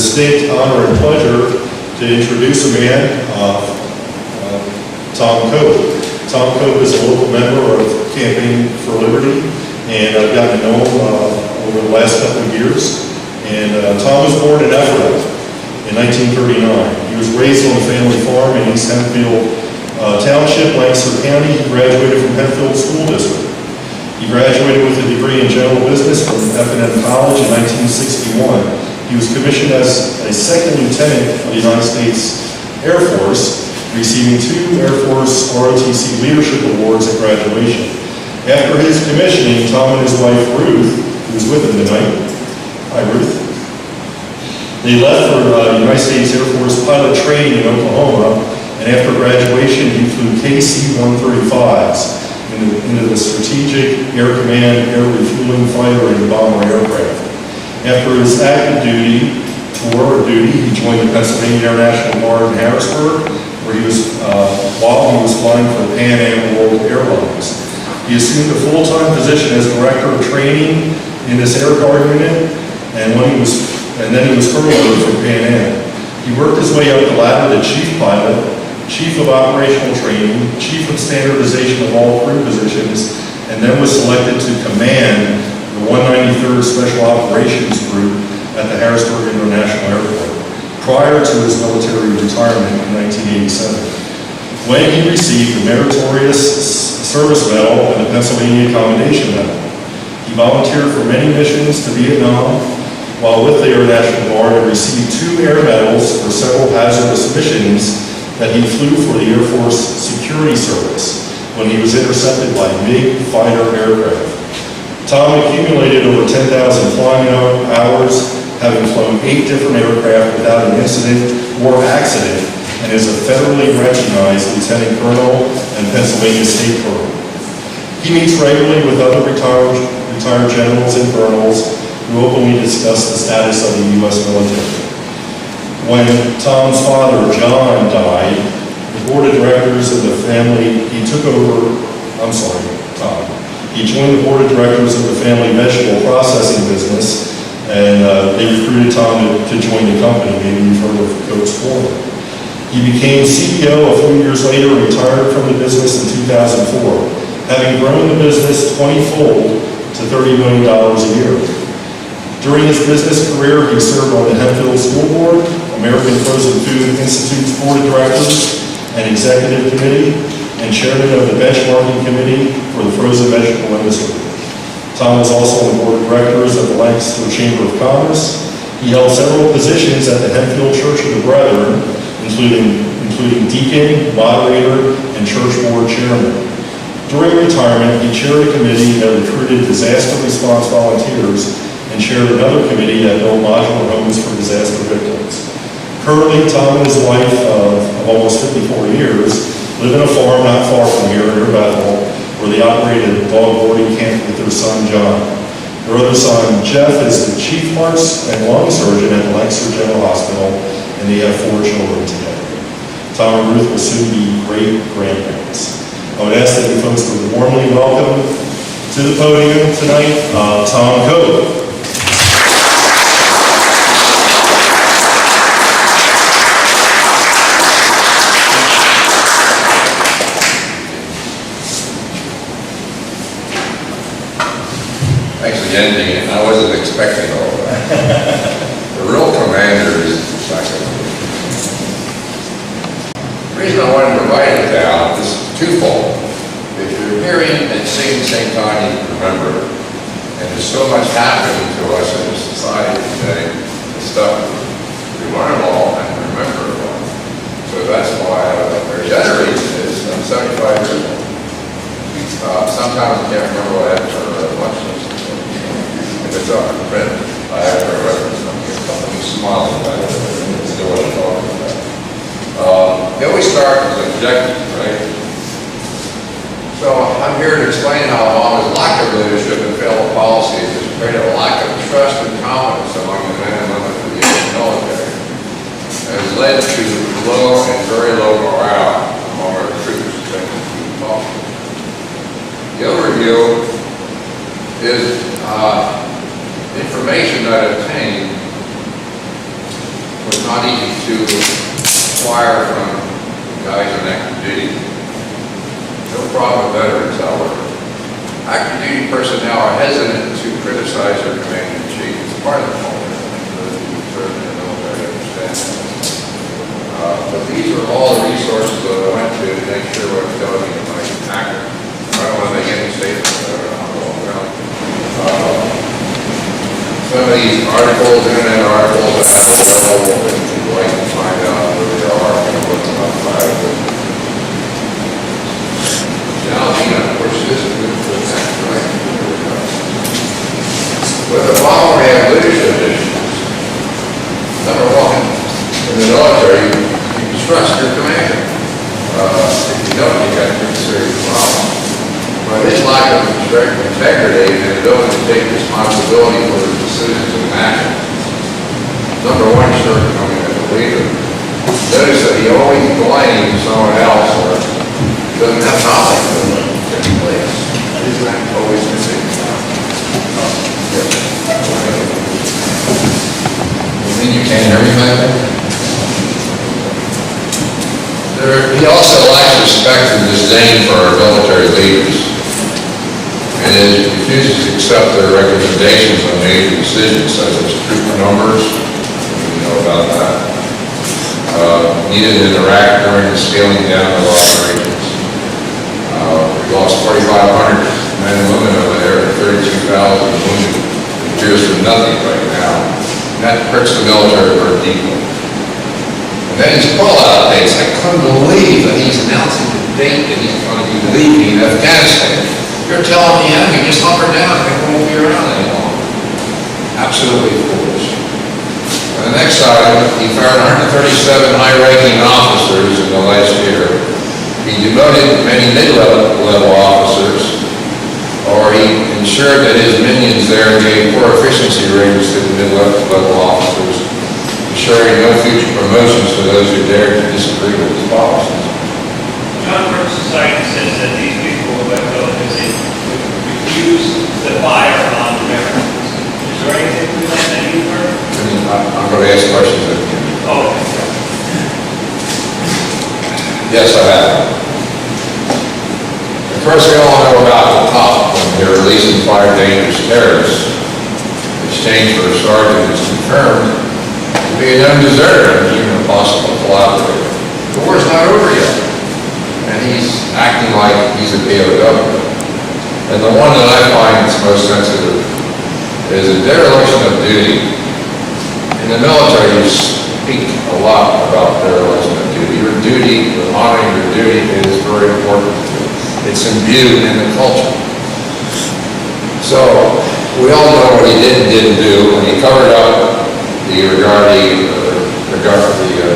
distinct honor and pleasure to introduce a man, Tom Cope. Tom Cope is a local member of Campaign for Liberty, and I've gotten to know him over the last couple of years. And Tom was born in Bethel in 1939. He was raised on a family farm in East Hempfield Township, Lancaster County. He graduated from Penfield School District. He graduated with a degree in general business from F&M College in 1961. He was commissioned as a second lieutenant of the United States Air Force, receiving 2 Air Force ROTC Leadership Awards at graduation. After his commissioning, Tom and his wife Ruth, who was with him tonight, hi Ruth, they left for United States Air Force pilot training in Oklahoma, and after graduation he flew KC-135s into the Strategic Air Command Air Refueling Fighter and Bomber aircraft. After his active tour of duty, he joined the Pennsylvania Air National Guard in Harrisburg, where he was, while he was flying for Pan Am World Airlines. He assumed a full-time position as director of training in this Air Guard unit, and then he was furloughed from Pan Am. He worked his way up the ladder to chief pilot, chief of operational training, chief of standardization of all crew positions, and then was selected to command the 193rd Special Operations Group at the Harrisburg International Airport, prior to his military retirement in 1987, when he received the Meritorious Service Medal and the Pennsylvania Commendation Medal. He volunteered for many missions to Vietnam. While with the Air National Guard, he received 2 air medals for several hazardous missions that he flew for the Air Force Security Service when he was intercepted by MiG fighter aircraft. Tom accumulated over 10,000 flying hours, having flown 8 different aircraft without an incident or accident, and is a federally recognized Lieutenant Colonel and Pennsylvania State Colonel. He meets regularly with other retired generals and colonels who openly discuss the status of the U.S. military. When Tom's father, John, died, the board of directors of the family, he joined the board of directors of the family vegetable processing business, and they recruited Tom to join the company. Maybe you've heard of Coach Foreman. He became CEO a few years later and retired from the business in 2004, having grown the business 20-fold to $30 million a year. During his business career, he served on the Hempfield School Board, American Frozen Food Institute's Board of Directors and Executive Committee, and chairman of the Benchmarking Committee for the frozen vegetable industry. Tom was also on the board of directors of the Lancaster Chamber of Commerce. He held several positions at the Hempfield Church of the Brethren, including deacon, moderator, and church board chairman. During retirement, he chaired a committee that recruited disaster response volunteers and chaired another committee that built modular homes for disaster victims. Currently, Tom and his wife of almost 54 years live in a farm not far from here near Bethel, where they operate a dog boarding camp with their son, John. Their other son, Jeff, is the chief hearts and lung surgeon at the Lancaster General Hospital, and they have 4 children together. Tom and Ruth will soon be great-grandparents. I would ask that you folks would warmly welcome to the podium tonight, Tom Cope. Thanks again, Dean. I wasn't expecting all of that. The real commander is the second. The reason I wanted to write it down is twofold. If you're hearing and seeing the same time, you can remember it. And there's so much happening to us in this society today, the stuff we learn it all and remember it all. So that's why our generation is, I'm 75 years old. Sometimes I can't remember what I had for lunch. If it's up in print, I have to reference something smiling about it. It's the what I'm talking about. They always start with objectives, right? So I'm here to explain how Obama's lack of leadership and failed policies has created a lack of trust and confidence among the men and women of the U.S. military, and has led to low and very low morale among our troops that keep talking. The overview is information that I obtained not easy to acquire from guys on active duty. No problem with veterans, however. Active duty personnel are hesitant to criticize their commander in chief. It's part of the culture. Those who serve in the military understand that. But these are all the resources that I went to make sure what I'm telling you is accurate. I don't want to make any statements that are not all around. Some of these articles, internet articles, that have available, and people like to find out where they are and look them up by it. Now, of course, this is good for that, right? With the following, we have leadership issues. Number one, in the military, you trust your commander. If you don't, you got a pretty serious problem. But his lack of integrity and ability to take responsibility for his decisions and actions. Number one shortcoming as a leader. Notice that he always blames someone else or doesn't have knowledge of what's taking place. Isn't that always the case? You think you can't hear me back there? He also lacks respect and disdain for our military leaders, and refuses to accept their recommendations on major decisions such as trooper numbers. You know about that. Needed in Iraq during the scaling down of operations. We lost 4,500 men and women over there, and 32,000 wounded. It appears for nothing right now. And that hurts the military very deeply. And then his call-out dates. I couldn't believe that he's announcing the date that he's going to be leaving Afghanistan. You're telling the enemy, just hunker down, they won't be around any longer. Absolutely foolish. On the next item, he fired 137 high-ranking officers in the last year. He demoted many mid-level officers, or he ensured that his minions there gave poor efficiency ratings to the mid-level officers, ensuring no future promotions for those who dared to disagree with his policies. John Birch Society says that these people who have because they refuse the fire on Americans. Is there anything to that that you've heard? I'm going to ask questions at the end. Oh. Yes, I have. Of course, we all know about the top when they're releasing 5 dangerous terrorists. In exchange for a sergeant who's confirmed to be a known deserter and even a possible collaborator. The war's not over yet, and he's acting like he's a POW. And the one that I find is most sensitive is a dereliction of duty. In the military, you speak a lot about dereliction of duty. Your duty, honoring your duty, is very important. It's imbued in the culture. So, we all know what he did and didn't do, and he covered up regarding the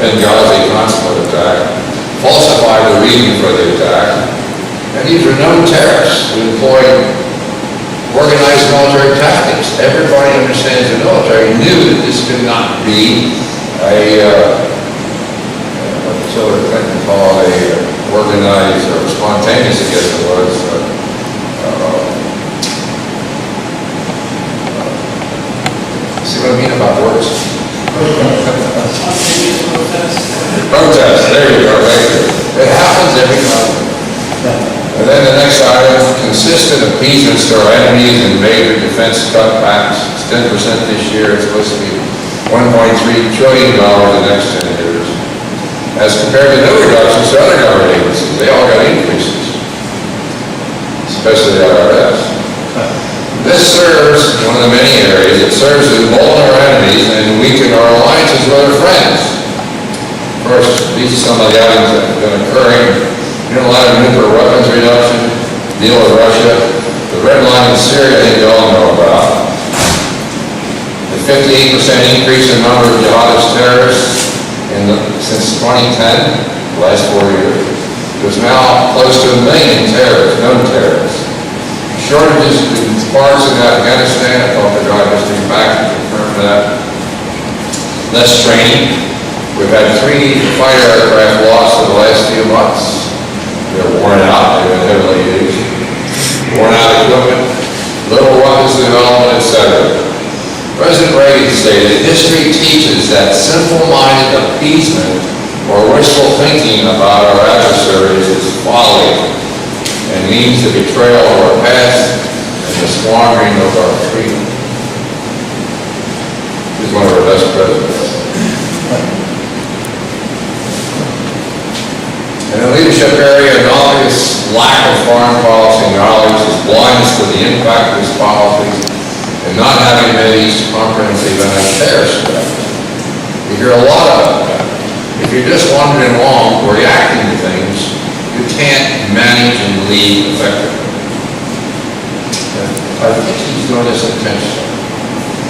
Benghazi consulate attack, falsified the reason for the attack, and these were known terrorists who employed organized military tactics. Everybody understands the military knew that this could not be what Hillary Clinton called organized or spontaneous, I guess it was. See what I mean about words? Protest, there you go, right? It happens every time. And then the next item, consistent appeasements to our enemies and major defense cutbacks. It's 10% this year. It's supposed to be $1.3 trillion the next 10 years. As compared to no reductions to other government agencies. They all got increases, especially the IRS. This serves, one of the many areas, it serves to embolden our enemies and weaken our alliances with our friends. Of course, these are some of the items that have been occurring. Unilateral nuclear weapons reduction, deal with Russia, the red line in Syria, I think you all know about. The 58% increase in number of jihadist terrorists since 2010, the last 4 years. There's now close to 1 million terrorists, known terrorists. Shortages in parts in Afghanistan, I thought the guy just came back to confirm that. Less training. We've had 3 fighter aircraft lost in the last few months. They're worn out, they've been heavily used. Worn out equipment, little weapons development, etc. President Reagan stated, history teaches that simple-minded appeasement or wishful thinking about our adversaries is folly and means the betrayal of our past and the squandering of our freedom. He's one of our best presidents. In the leadership area, Malthus' lack of foreign policy knowledge is blindness to the impact of his policies and not having made these comprehensive anti-terrorist strategies. You hear a lot of that. If you're just wandering along, reacting to things, you can't manage and lead effectively. I think he's doing this intentionally.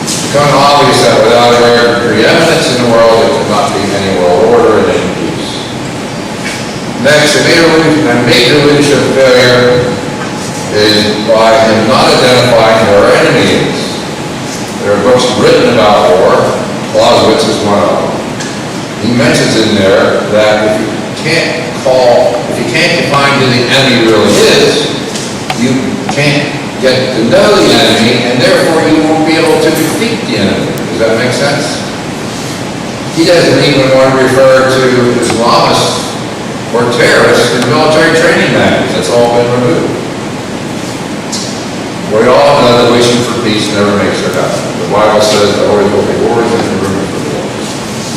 It's becoming obvious that without American preeminence in the world, there could not be any world order and any peace. Next, a major leadership failure is by him not identifying who our enemy is. There are books written about war. Clausewitz is one of them. He mentions in there that if you can't define who the enemy really is, you can't get to know the enemy, and therefore you won't be able to defeat the enemy. Does that make sense? He doesn't even want to refer to Islamists or terrorists in military training manuals. That's all been removed. We all know that wishing for peace never makes it happen. The Bible says there always will be wars and rumors of wars.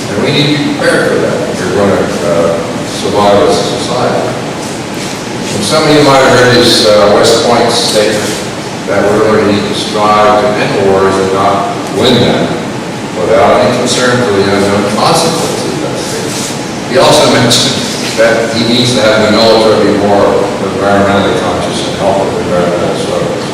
And we need to be prepared for that if we're going to survive as a society. And some of you might have heard his West Point statement that we really need to strive to end wars and not win them without any concern for the unknown consequences of that statement. He also mentioned that he needs to have the military be more environmentally conscious and help with environmental struggles.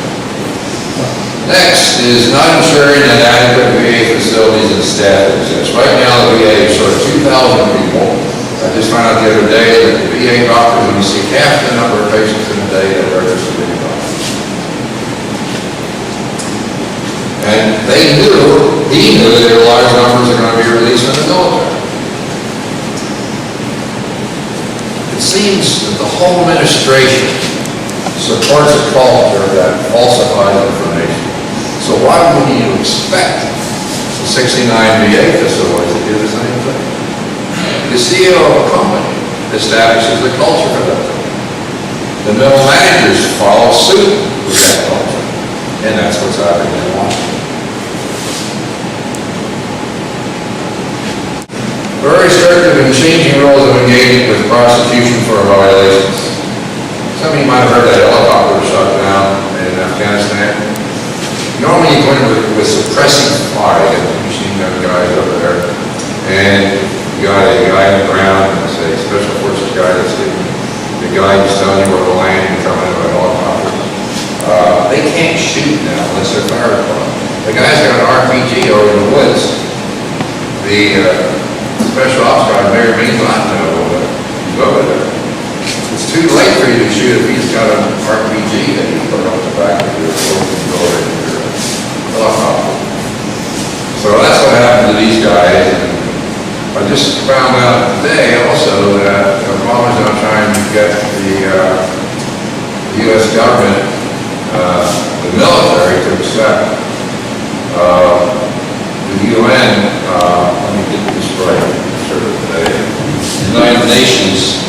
Next is not ensuring that adequate VA facilities and staff exist. Right now, the VA is short 2,000 people. I just found out the other day that the VA doctors only see half the number of patients in a day that registered VA doctors. And he knew that large numbers are going to be released from the military. It seems that the whole administration supports a culture that falsifies information. So why would you expect the 69 VA facilities to do the same thing? The CEO of a company establishes the culture for that company. The middle managers follow suit with that culture. And that's what's happening in Washington. Very restrictive and changing rules of engagement with prosecution for violations. Some of you might have heard that helicopter was shot down in Afghanistan. Normally you go in with suppressing fire, you got the machine gun guys over there, and you got a guy on the ground, it's a special forces guy that's getting the guy who's telling you where to land and coming in a helicopter. They can't shoot now unless they're fire department. The guy's got an RPG over in the woods. The special ops guy may or may not know he's over there. It's too late for you to shoot if he's got an RPG that you put on the back of your helicopter. So that's what happened to these guys. And I just found out today also that Obama's now trying to get the U.S. government, the military, to accept the UN, let me get this right, the United Nations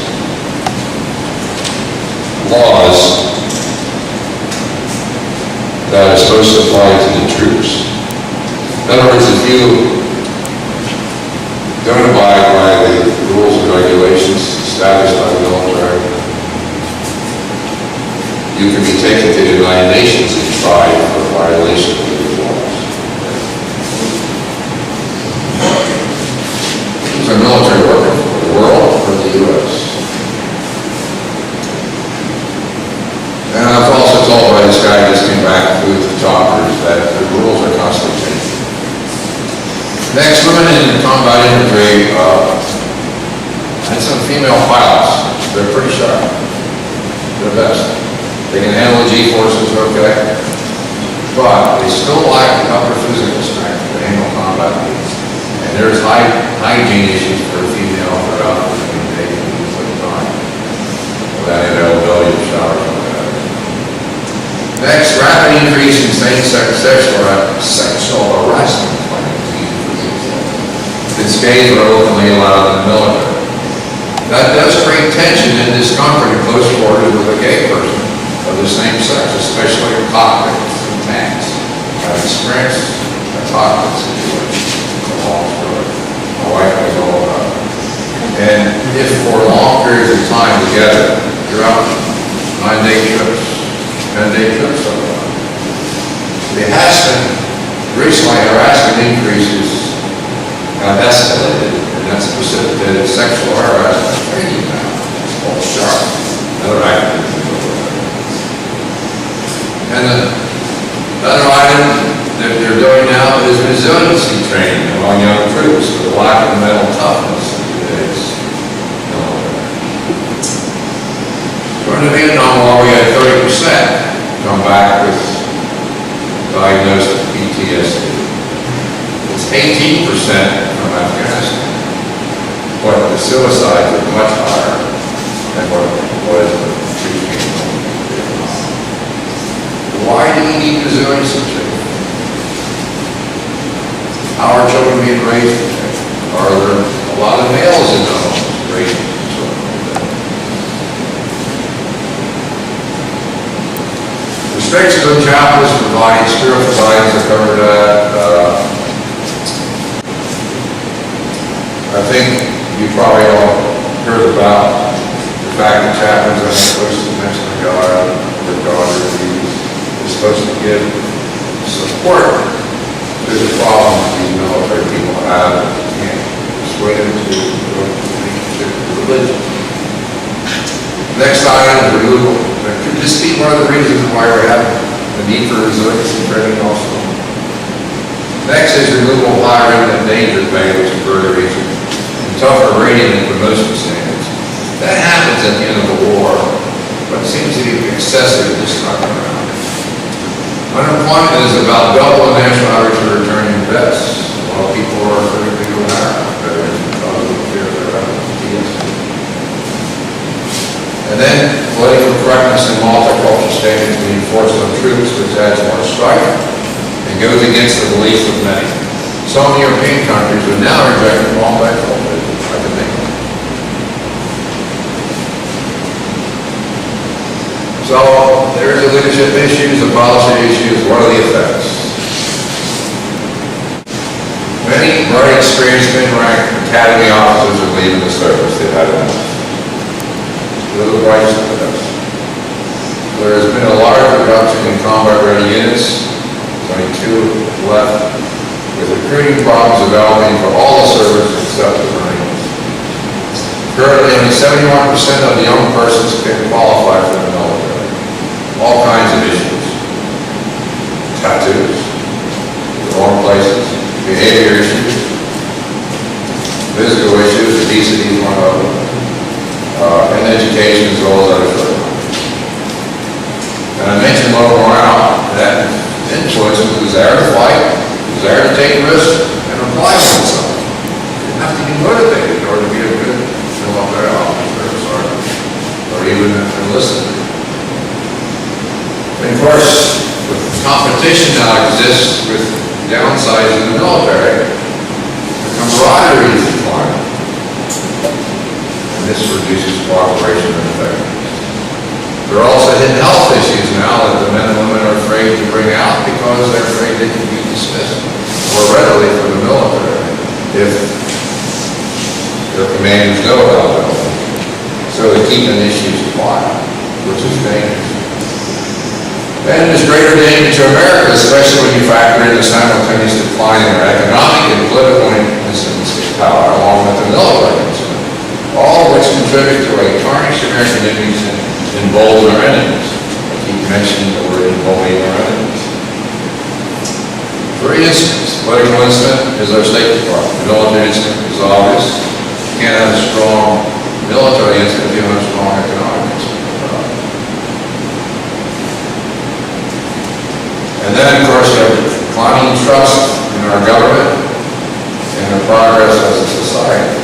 laws that are supposed to apply to the troops. In other words, if you don't abide by the rules and regulations established by the military, you can be taken to the United Nations and tried for violation of these laws. Who's our military working for? The world or the U.S.? And I was also told by this guy who just came back with the choppers that the rules are constantly changing. Next, women in combat infantry, and some female pilots. They're pretty sharp. They're the best. They can handle the G-forces okay, but they still lack the upper physical strength to handle combat needs. And there's hygiene issues for a female throughout the day at the time. Without any availability of showers and whatever. Next, rapid increase in same-sex sexual harassment claims. The since gays are openly allowed in the military. That does create tension and discomfort in close quarters with a gay person of the same sex, especially in cockpits and tanks. I've experienced a cockpit situation. It's a long story. My wife knows all about it. And if for long periods of time together, throughout 9-day trips, 10-day trips, the recently harassment increases have escalated, and that's precipitated sexual harassment training now. It's called SHARP, another acronym. And another item that they're doing now is resiliency training among young troops for the lack of mental toughness in today's military. During the Vietnam War, we had 30% come back with diagnosed with PTSD. It's 18% from Afghanistan, but the suicides are much higher than what it was in the pre-Vietnam. Why do we need resiliency training? How are children being raised today? Are there a lot of males in the homes raising children today? Restrictions on chaplains providing spiritual guidance are covered that. I think you probably all heard about the fact that chaplains are supposed to mention God or God or Jesus. They're supposed to give support to the problems these military people have and persuade them to go to religion. Next item is removal. Could this be one of the reasons why we're having the need for resiliency training also? Next is removal of high-risk and endangered pay, which is further reaching, and tougher rating and promotion standards. That happens at the end of the war, but it seems to be excessive this time around. Unemployment is about double the national average for returning vets, while people are afraid to go back because of the fear of their PTSD. And then political correctness and multicultural standards being forced on troops, which adds more strife and goes against the beliefs of many. Some European countries are now rejecting multiculturalism. I can think of it. So there's the leadership issues, the policy issues. What are the effects? Many very experienced men-ranked academy officers are leaving the service. They've had enough. Little bright spots. There has been a large reduction in combat-ready units, 22 left, with recruiting problems developing for all the services except the Marines. Currently, only 71% of the young persons can qualify for the military. All kinds of issues. Tattoos, the wrong places, behavior issues, physical issues, obesity is one of them. And education as well as other programs. And I mentioned low morale, that influence was desire to fight, desire to take risks, and apply for something. You have to be motivated in order to be a good military officer or even enlisted. And of course, the competition now exists with downsides in the military. The camaraderie is declining. This reduces cooperation and effectiveness. There are also hidden health issues now that the men and women are afraid to bring out because they're afraid they can be dismissed more readily from the military if their commanders know about them. So they keep an issues quiet, which is dangerous. And there's greater danger to America, especially when you factor in the simultaneous decline in our economic and political instances of power, along with the military concern. All of which contribute to a tarnished American image and embolden our enemies. I keep mentioning the word emboldening our enemies. For instance, political incident is our State Department. The military incident is obvious. You can't have a strong military incident if you have a strong economic incident. And then, of course, you have declining trust in our government and our progress as a society.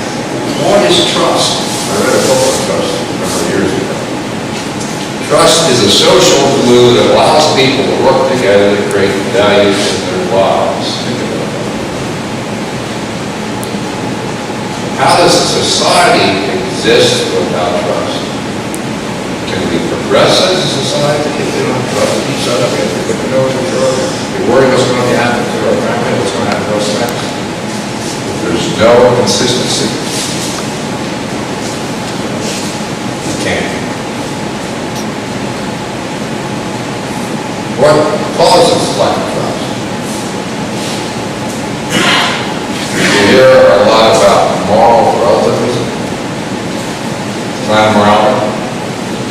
What is trust? I read a book on trust a number of years ago. Trust is a social glue that allows people to work together to create values in their lives. Think about that. How does society exist without trust? Can we progress as a society if we don't trust each other? If we know each other, we worry what's going to happen to our family, what's going to happen to us next. If there's no consistency, we can't. What causes lack of trust? You hear a lot about moral relativism, decline in morality,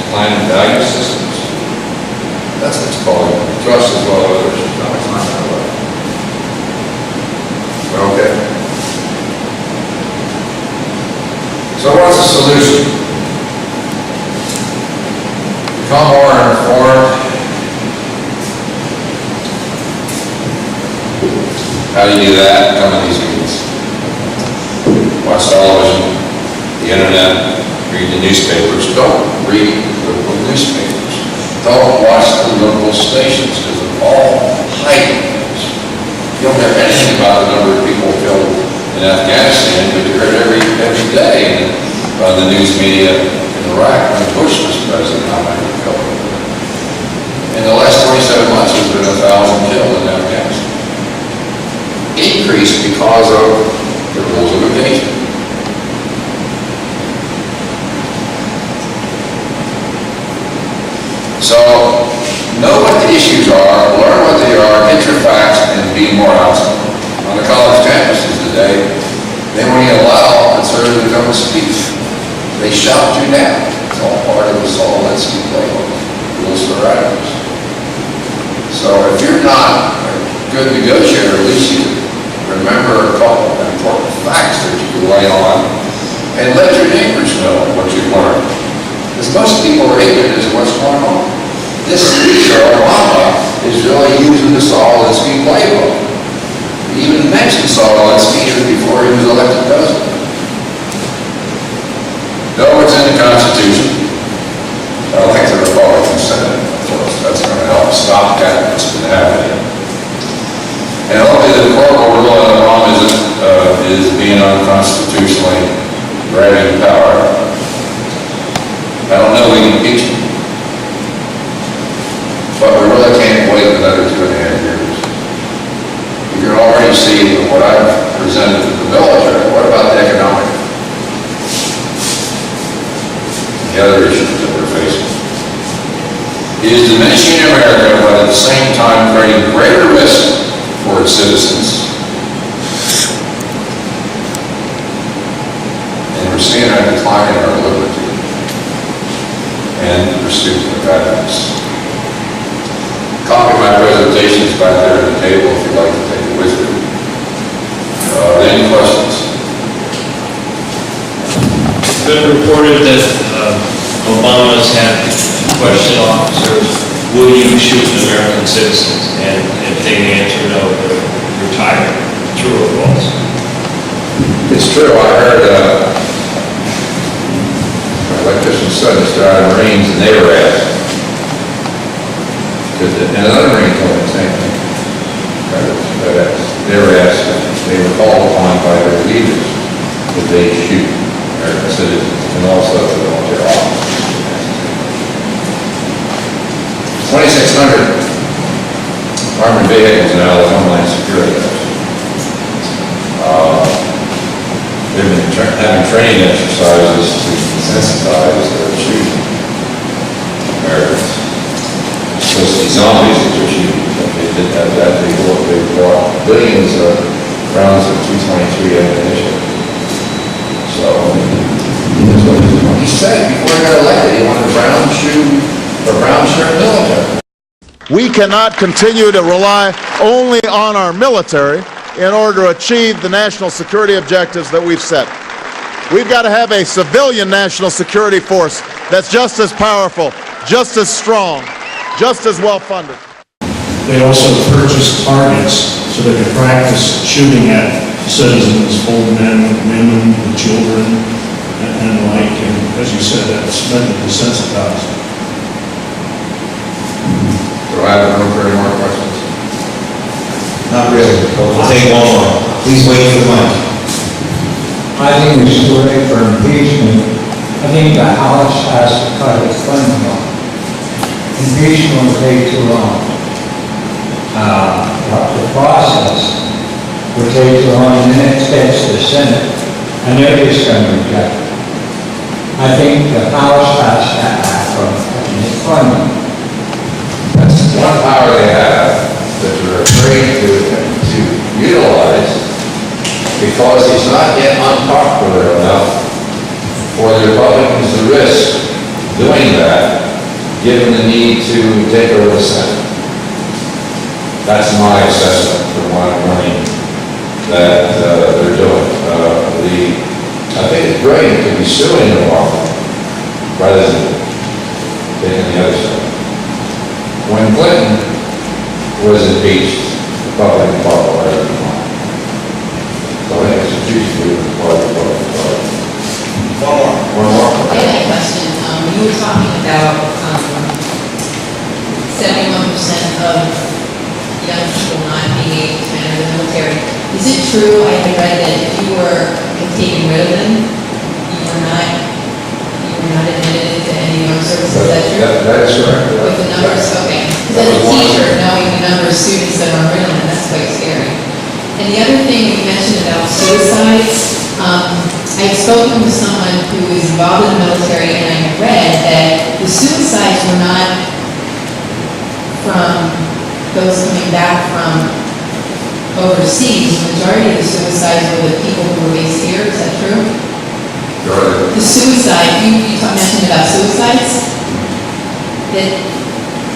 decline in value systems. That's what it's called. Trust as well as others. No, it's not that way. Okay. So what's the solution? Become more informed. How do you do that? Come to these meetings. Watch television, the internet, read the newspapers. Don't read local newspapers. Don't watch the local stations because they're all hiding things. You don't hear anything about the number of people killed in Afghanistan, but you heard every day in the news media in Iraq when Bush was president how many were killed. In the last 27 months, there's been 1,000 killed in Afghanistan. Increased because of the rules of engagement. So, know what the issues are, learn what they are, get your facts, and be more outside. On the college campuses today, they won't even allow conservatives to come and speak. They shout you down. It's all part of the Solinsky playbook, rules for radicals. So if you're not a good negotiator, at least you remember a couple of important facts that you can lay on and let your neighbors know what you've learned. Because most people are ignorant as to what's going on. This speaker, Obama, is really using the Solinsky playbook. He even mentioned Solinsky even before he was elected president. Know what's in the Constitution. I like the Republican Senate, of course. That's going to help stop that from happening. And hopefully the court will rule that Obama is being unconstitutionally grabbing power. I don't know if we can impeach him. But we really can't wait another 2.5 years. You can already see what I've presented to the military. What about the economic? The other issues that we're facing. It is diminishing America, but at the same time creating greater risk for its citizens. And we're seeing a decline in our liberty and the pursuit of happiness. Copy of my presentations back there at the table if you'd like to take it with you. Any questions? It's been reported that Obama's had questioned officers, will you shoot American citizens? And if they answer no, they're retired. True or false? It's true. I heard my electrician's son is driving Marines and they were asked. And another Marine told me the same thing. They were asked, they were called upon by their leaders that they shoot American citizens and also the military officers. 2,600 armored vehicles now with Homeland Security. They've been having training exercises to sensitize their shooting Americans. Supposed to be zombies that they're shooting, but they didn't have that. They bought billions of rounds of 223 ammunition. So, that's what he said before he got elected. He wanted a brown shirt military. We cannot continue to rely only on our military in order to achieve the national security objectives that we've set. We've got to have a civilian national security force that's just as powerful, just as strong, just as well funded. They also purchased targets so they could practice shooting at citizens, old men, women, children, and the like. And as you said, that's meant to desensitize. Do I have room for any more questions? Not really. We'll take one more. Please wait for the mic. I I think it's too late for impeachment. I think the House has to cut its funding off. Impeachment will take too long. The process will take too long, and then it gets to the Senate, and they're just going to reject it. I think the House has to act on its funding. That's one power they have that they're afraid to utilize because he's not yet unpopular enough for the Republicans to risk doing that, given the need to take over the Senate. That's my assessment from what I'm learning that they're doing. I think it's brilliant to be suing Obama rather than taking the other side. When Clinton was impeached, the Republican popularity declined. So I think it's a huge move for the Republican Party. One more. I had a question. You were talking about 71% of young people not being able to enter the military. Is it true, I had read that if you were taken rid of them, you were not admitted into any armed services? Is that true? That is correct. With the numbers, okay. Because as a teacher, knowing the number of students that are rid of them, that's quite scary. And the other thing you mentioned about suicides, I've spoken with someone who is involved in the military, and I read that the suicides were not from those coming back from overseas. The majority of the suicides were the people who were based here. Is that true? Sure. The suicide, you mentioned about suicides, that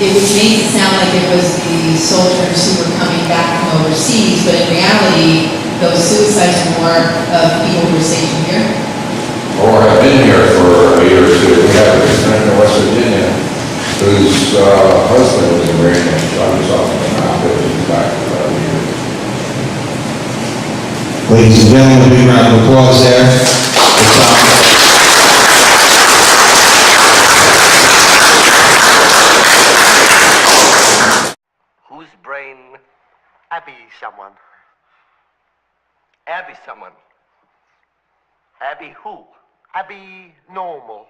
it was made to sound like it was the soldiers who were coming back from overseas, but in reality, those suicides were more of people who were stationed here. Or have been here for a year or two. We have a lieutenant in West Virginia whose husband was a Marine and shot himself in the mouth, but he's back for about a year. Ladies and gentlemen, a big round of applause there for Tom. Whose brain? Abby someone. Abby someone. Abby who? Abby normal.